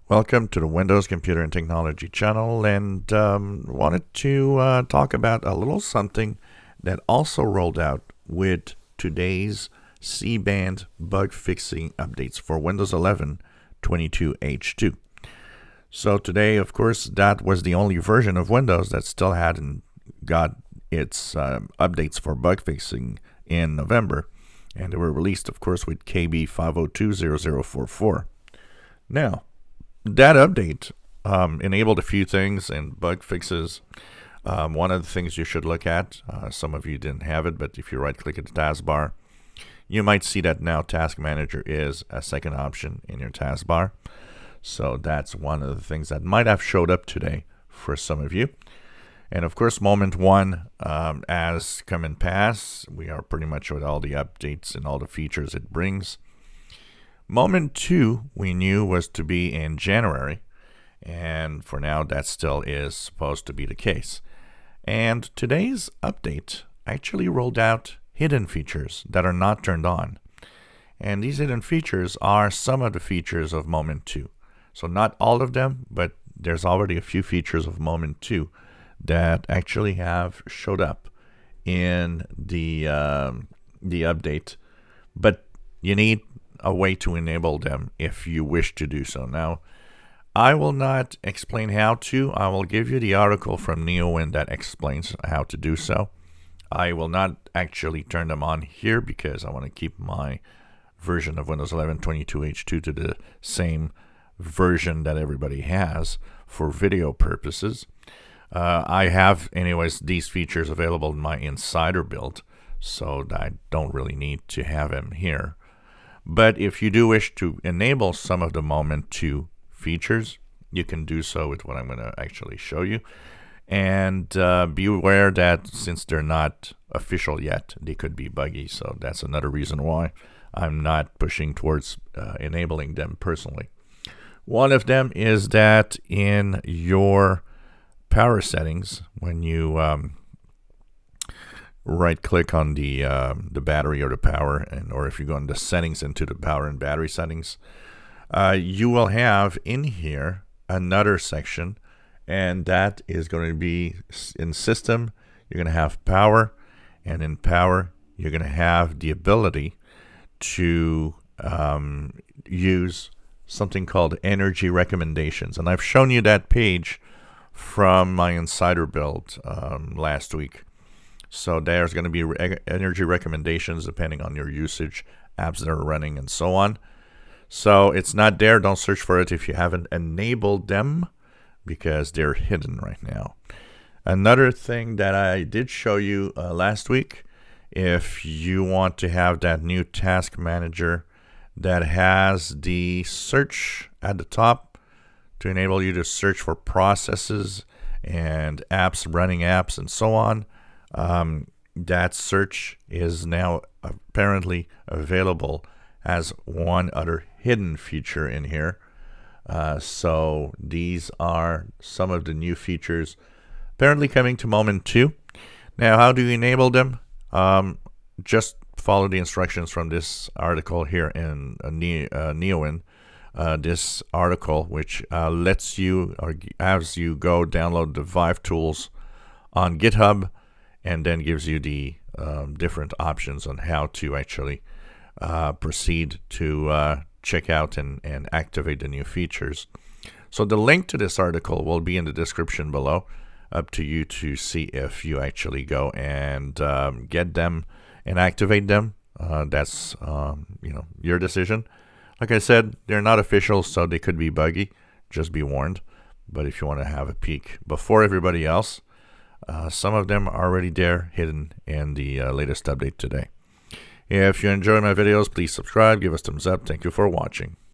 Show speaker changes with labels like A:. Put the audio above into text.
A: Welcome to the Windows Computer and Technology channel, and wanted to talk about a little something that also rolled out with today's C-band bug fixing updates for Windows 11 22H2. So today, of course, that was the only version of Windows that still hadn't got its updates for bug fixing in November, and they were released, of course, with KB 5020044. Now, that update enabled a few things and bug fixes. One of the things you should look at, some of you didn't have it, but if you right click at the taskbar, you might see that now Task Manager is a second option in your taskbar. So that's one of the things that might have showed up today for some of you. And of course, Moment 1 has come and pass. We are pretty much with all the updates and all the features it brings. Moment 2 we knew was to be in January, and for now that still is supposed to be the case. And today's update actually rolled out hidden features that are not turned on. And these hidden features are some of the features of Moment 2. So not all of them, but there's already a few features of Moment 2 that actually have showed up in the update. But you need a way to enable them if you wish to do so. Now, I will not explain how to. I will give you the article from Neowin that explains how to do so. I will not actually turn them on here because I want to keep my version of Windows 11 22H2 to the same version that everybody has for video purposes. I have, anyways, these features available in my Insider build, so I don't really need to have them here. But if you do wish to enable some of the Moment 2 features, you can do so with what I'm going to actually show you. And be aware that since they're not official yet, they could be buggy. So that's another reason why I'm not pushing towards enabling them personally. One of them is that in your power settings, when you right click on the battery or the power, and or if you go into settings into the power and battery settings, you will have in here another section, and that is going to be in system. You're going to have power, and in power you're going to have the ability to use something called energy recommendations, and I've shown you that page from my Insider build last week. So there's going to be energy recommendations depending on your usage, apps that are running, and so on. So it's not there. Don't search for it if you haven't enabled them because they're hidden right now. Another thing that I did show you last week, if you want to have that new Task Manager that has the search at the top to enable you to search for processes and apps, running apps, and so on. That search is now apparently available as one other hidden feature in here. So these are some of the new features apparently coming to Moment 2. Now, how do you enable them? Just follow the instructions from this article here in Neowin. This article, which lets you, or has you go download the Vive tools on GitHub, and then gives you the different options on how to actually proceed to check out and activate the new features. So the link to this article will be in the description below. Up to you to see if you actually go and get them and activate them. That's your decision. Like I said, they're not official, so they could be buggy. Just be warned. But if you want to have a peek before everybody else, some of them are already there, hidden in the latest update today. If you enjoy my videos, please subscribe, give us thumbs up. Thank you for watching.